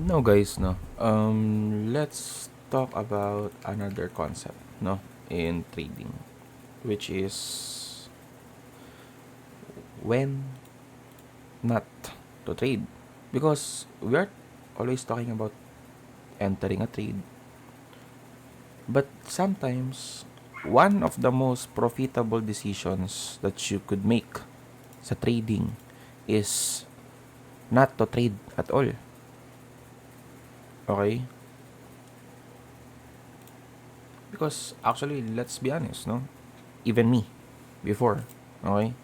No, guys, no. Let's talk about another concept, no, in trading, which is when not to trade, because we are always talking about entering a trade, but sometimes one of the most profitable decisions that you could make sa trading is not to trade at all. Okay? Because actually, let's be honest, no? Even me, before, okay?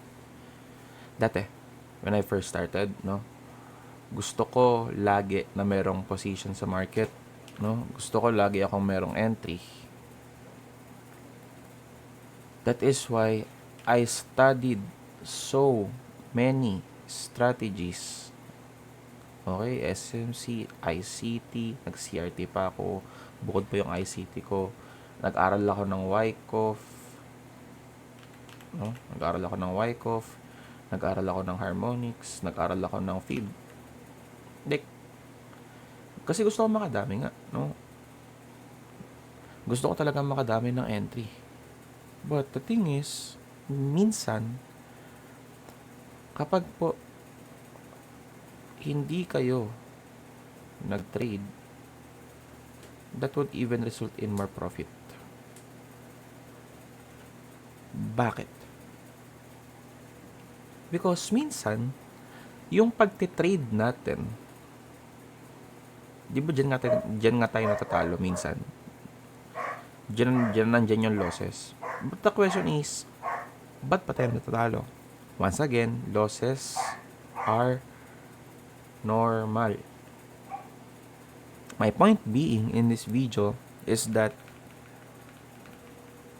Dati, when I first started, no? Gusto ko lagi na merong position sa market, no? Gusto ko lagi akong merong entry. That is why I studied so many strategies. Okay, SMC, ICT, nag-CRT pa ako, bukod pa yung ICT ko. Nag-aral ako ng Wyckoff, no? Nag-aral ako ng Wyckoff, nag-aral ako ng harmonics, nag-aral ako ng FIB. Like, kasi gusto ko makadami nga, no? Gusto ko talaga makadami ng entry. But the thing is, minsan, kapag po hindi kayo nag-trade, that would even result in more profit. Bakit? Because minsan, yung pagtitrade natin, di ba dyan nga tayo natatalo minsan? Nandyan yung losses. But the question is, ba't pa tayo natatalo? Once again, losses are normal. My point being in this video is that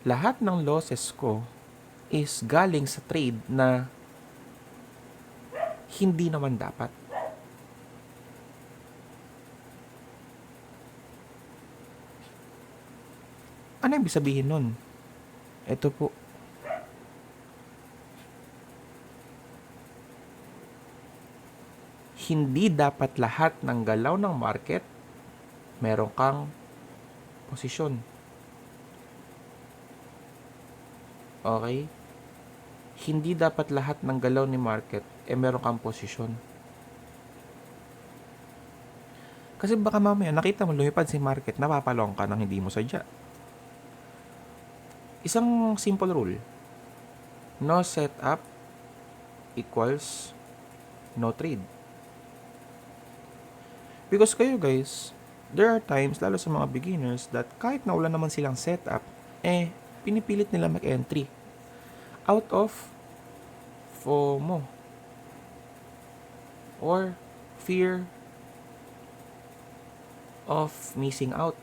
lahat ng losses ko is galing sa trade na hindi naman dapat. Ano ibig sabihin nun? Ito po. Hindi dapat lahat ng galaw ng market meron kang posisyon. Okay? Hindi dapat lahat ng galaw ni market meron kang posisyon. Kasi baka mamaya nakita mo lumipad si market, napapalong ka nang hindi mo sadya. Isang simple rule. No setup equals no trade. Because kayo guys, there are times, lalo sa mga beginners, that kahit na wala naman silang setup, pinipilit nila mag-entry. Out of FOMO. Or fear of missing out.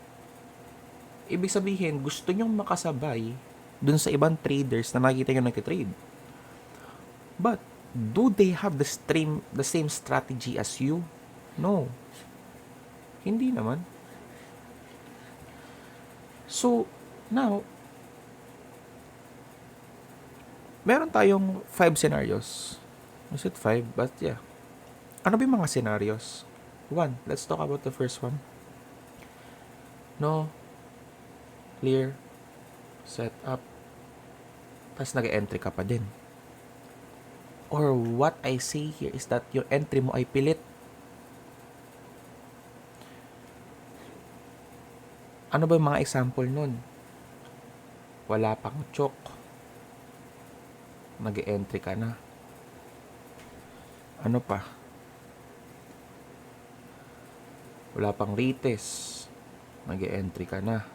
Ibig sabihin, gusto nyong makasabay dun sa ibang traders na nakikita nyo nagtitrade. But, do they have the same strategy as you? No. Hindi naman. So, now, meron tayong 5 scenarios. Is it 5? But yeah. Ano ba yung mga scenarios? 1, let's talk about the first one. No clear setup, tapos nag-entry ka pa din. Or what I say here is that yung entry mo ay pilit. Ano ba yung mga example nun? Wala pang chok, nag-entry ka na. Ano pa? Wala pang retest, nag-entry ka na.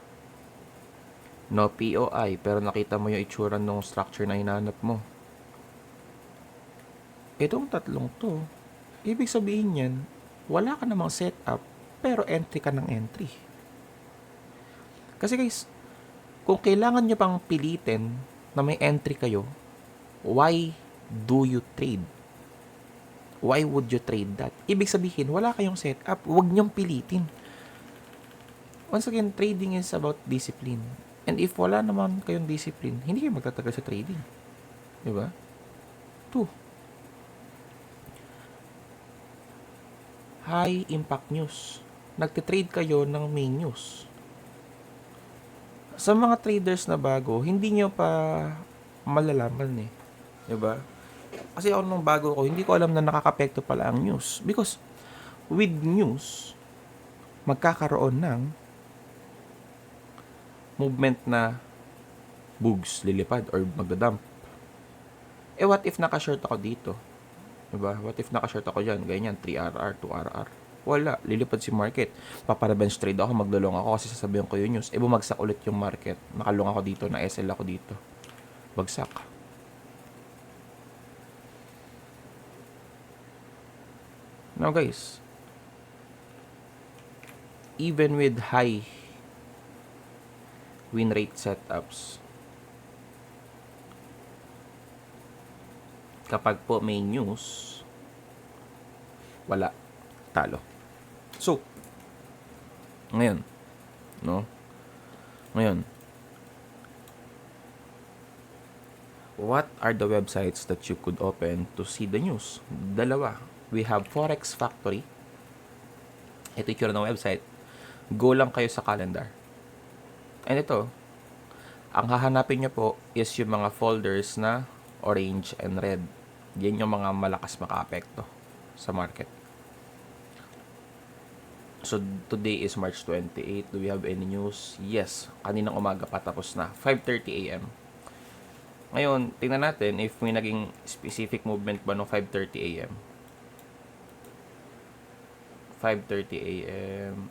No POI, pero nakita mo yung itsura ng structure na hinanap mo. Itong tatlong to, ibig sabihin yan, wala ka namang setup, pero entry ka ng entry. Kasi guys, kung kailangan nyo pang pilitin na may entry kayo, why do you trade? Why would you trade that? Ibig sabihin, wala kayong setup, huwag nyong pilitin. Once again, trading is about discipline. And if wala naman kayong discipline, hindi kayo magtatagal sa trading. Diba? 2. High impact news. nagtitrade kayo ng main news. Sa mga traders na bago, hindi nyo pa malalaman eh. Diba? Kasi ako nung bago ko, hindi ko alam na nakakapekto pala ang news. Because with news, magkakaroon ng movement na bugs, lilipad, or magdadump. What if nakashort ako dito? Diba? What if nakashort ako dyan? Ganyan, 3RR, 2RR. Wala, lilipad si market. Paparevenge trade ako, magdulong ako kasi sasabihin ko yung news. Bumagsak ulit yung market. Nakalong ako dito, na-SL ako dito. Bagsak. Now guys, even with high win rate setups, kapag po may news, wala, talo. So, ngayon, what are the websites that you could open to see the news? Dalawa. We have Forex Factory. Ito yung ng website. Go lang kayo sa calendar. And ito, ang hahanapin nyo po is yung mga folders na orange and red. Yan yung mga malakas maka-apekto sa market. So, today is March 28. Do we have any news? Yes. Kaninang umaga pa tapos na. 5:30 a.m. Ngayon, tingnan natin if may naging specific movement ba no 5:30 a.m. 5:30 a.m.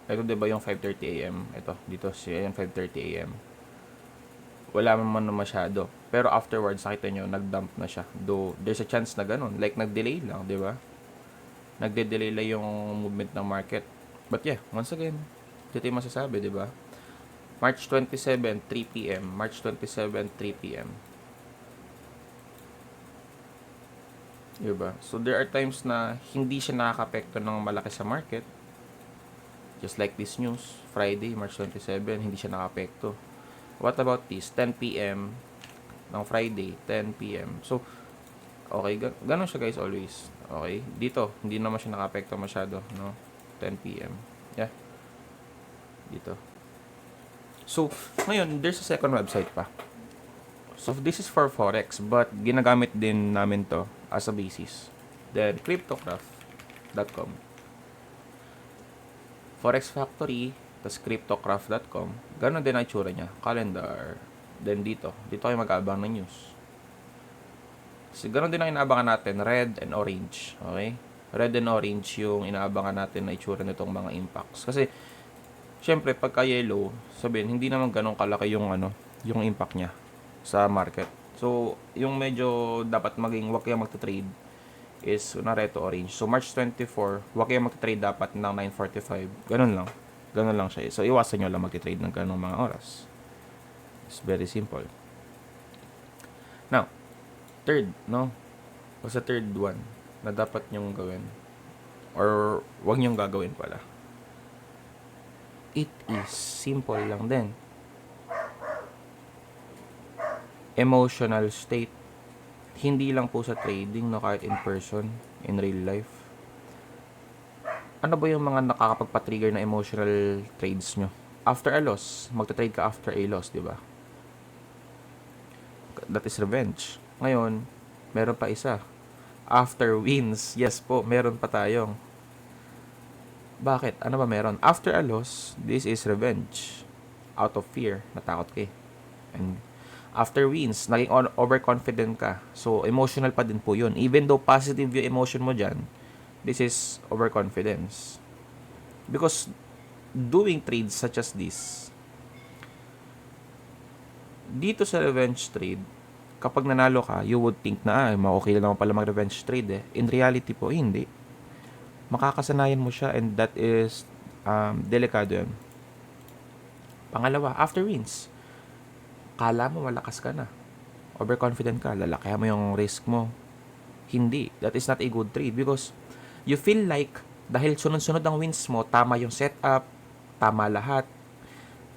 Ito diba yung 5:30 a.m. Ito, dito siya yung 5:30 a.m. Wala man masyado. Pero afterwards, nakita nyo, nag-dump na siya. Though, there's a chance na ganun. Like, nag-delay lang, di ba? Nagde-delay lang yung movement ng market. But yeah, once again, dito yung masasabi, di ba? March 27, 3 p.m. March 27, 3 p.m. Diba? So, there are times na hindi siya nakaka-apekto ng malaki sa market. Just like this news, Friday, March 27, hindi siya nakaka-apekto. What about this? 10 p.m. ng Friday, 10 p.m. So, okay, ganun siya guys always. Okay, dito, hindi naman siya nakaka-apekto masyado, no? 10 p.m. Yeah. Dito. So, ngayon, there's a second website pa. So, this is for Forex, but ginagamit din namin to as a basis. Then, cryptocraft.com. Forex Factory, tas cryptocraft.com. Ganon din ang itsura niya. Calendar. Then, dito kayo mag-aabang ng news. So, ganon din ang inaabangan natin, red and orange. Okay? Red and orange yung inaabangan natin na itsura nitong mga impacts. Kasi, syempre, pagka yellow, sabihin, hindi naman ganun kalaki yung impact niya sa market. So, yung medyo dapat maging wag kayong magta-trade is na red to orange. So, March 24, wag kayong magta-trade dapat ng 9:45. Ganun lang. Ganun lang siya. So, iwasan nyo lang magta-trade ng ganung mga oras. It's very simple. Now, third, no? O sa third one na dapat nyong gawin or wag nyong gagawin pala. It is simple lang din. Emotional state. Hindi lang po sa trading, no, kahit in person, in real life. Ano ba yung mga nakakapagpa-trigger na emotional trades nyo? After a loss, magta-trade ka after a loss, di ba? That is revenge. Ngayon, meron pa isa. After wins, yes po, meron pa tayong. Bakit? Ano ba meron? After a loss, this is revenge. Out of fear, natakot ka eh. And after wins, naging overconfident ka. So, emotional pa din po yun. Even though positive yung emotion mo dyan, this is overconfidence. Because doing trades such as this, dito sa revenge trade, kapag nanalo ka, you would think na, okay lang naman pala mag-revenge trade eh. In reality po, hindi. Makakasanayan mo siya and that is delikado yun. Pangalawa, after wins, kala mo malakas ka na. Overconfident ka, lalakihan mo yung risk mo. Hindi. That is not a good trade because you feel like dahil sunod-sunod ang wins mo, tama yung setup, tama lahat.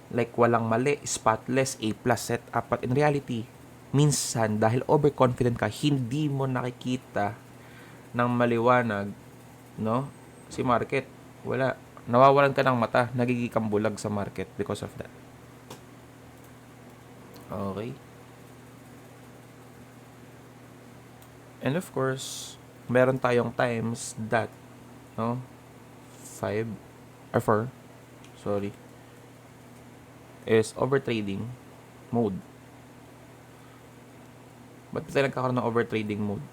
Like walang mali, spotless, A+ setup. But in reality, minsan dahil overconfident ka, hindi mo nakikita ng maliwanag, no? Si market, wala. Nawawalan ka ng mata. Nagiging bulag sa market because of that. Okay. And of course, meron tayong times that, no? 5 or 4, sorry, is overtrading mode. Ba't tayo nagkakaroon ng overtrading mode?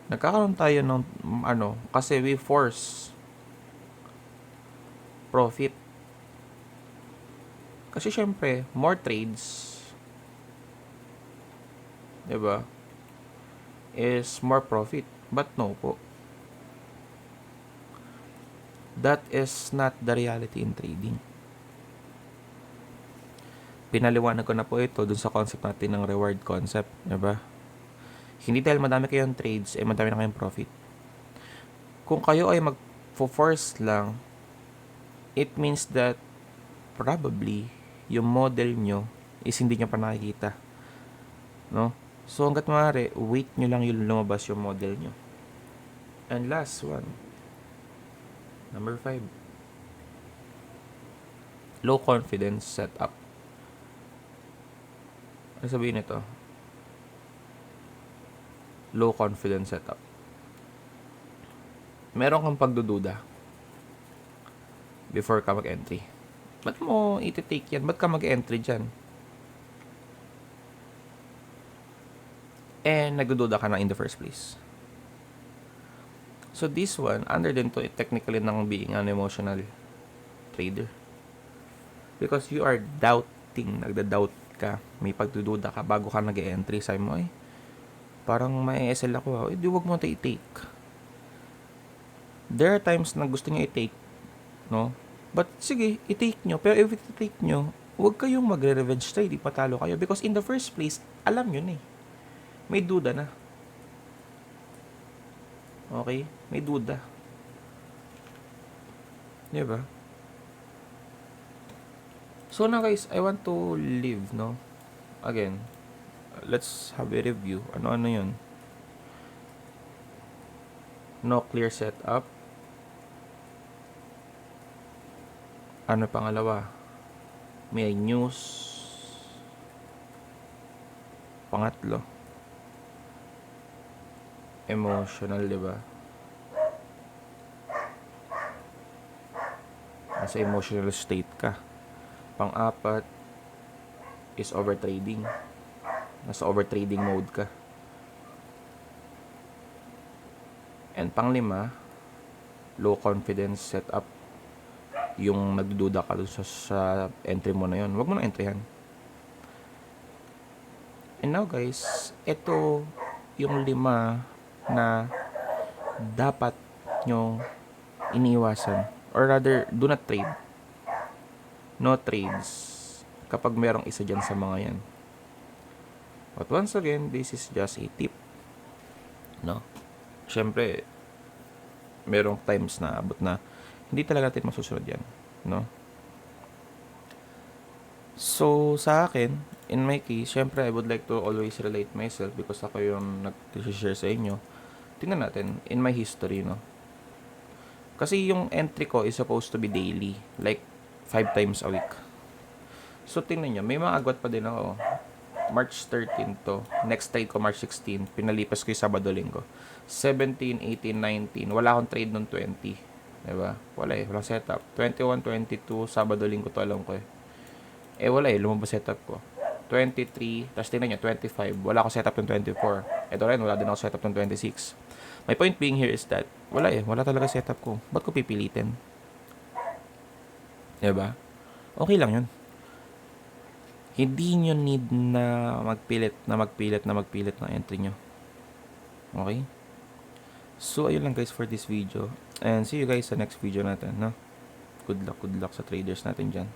Nagkakaroon tayo ng kasi we force profit. Kasi syempre, more trades, 'di ba? Is more profit. But no po. That is not the reality in trading. Pinaliwanag ko na po ito dun sa concept natin ng reward concept, 'di ba? Hindi dahil madami kayong trades, madami na kayong profit. Kung kayo ay mag-force lang, it means that probably yung model nyo is hindi nyo pa nakikita. No? So, hanggat maaari, wait nyo lang yung lumabas yung model nyo. And last one, number 5. Low confidence setup. Ano sabihin nito? Low confidence setup. Meron kang pagdududa before ka mag-entry. Ba't mo iti-take yan? Ba't ka mag-entry dyan? And nagdududa ka na in the first place. So this one, under din to technically ng being an emotional trader. Because you are doubting, nagda-doubt ka, may pagdududa ka bago ka nag-entry. Sabi mo, parang may SL ako, di wag mo ito i-take. There are times na gusto niya i-take, no? But sige, i-take nyo. Pero if i-take nyo, huwag kayong magre-revenge trade, ipatalo kayo. Because in the first place, alam nyo na eh. May duda na. Okay? May duda. Diba? So now guys, I want to leave, no? Again, let's have a review. Ano yun? No clear setup. Ano pangalawa? May news. Pangatlo, emotional, diba? Nasa emotional state ka. Pang-apat is overtrading. Nasa overtrading mode ka. And pang-5, low confidence setup. Yung nagdududa ka sa entry mo na yun, wag mo na entryhan. And now guys, ito yung 5 na dapat nyo iniiwasan. Or rather, do not trade. No trades kapag merong isa dyan sa mga yan. But once again, this is just a tip. No? Siyempre, merong times na abot na hindi talaga natin masusunod yan. No? So, sa akin, in my case, syempre, I would like to always relate myself because ako yung nag-share sa inyo. Tingnan natin, in my history, no? Kasi yung entry ko is supposed to be daily. Like, 5 times a week. So, tingnan nyo, may mga agwat pa din ako. March 13 to. Next trade ko, March 16. Pinalipas ko yung Sabado-Linggo. 17, 18, 19. Wala akong trade noong 20. Diba? Wala eh. Walang setup. 21, 22, Sabado-Linggo to alam ko eh. Wala eh. Lumabas setup ko. 23. Tapos tingnan nyo, 25. Wala akong setup ng 24. Ito rin, wala din ako setup ng 26. My point being here is that, wala eh. Wala talaga setup ko. Ba't ko pipilitin? Diba? Okay lang yun. Hindi nyo need na magpilit ng entry nyo. Okay? So, ayun lang guys for this video. And see you guys sa next video natin, no? Good luck sa traders natin dyan.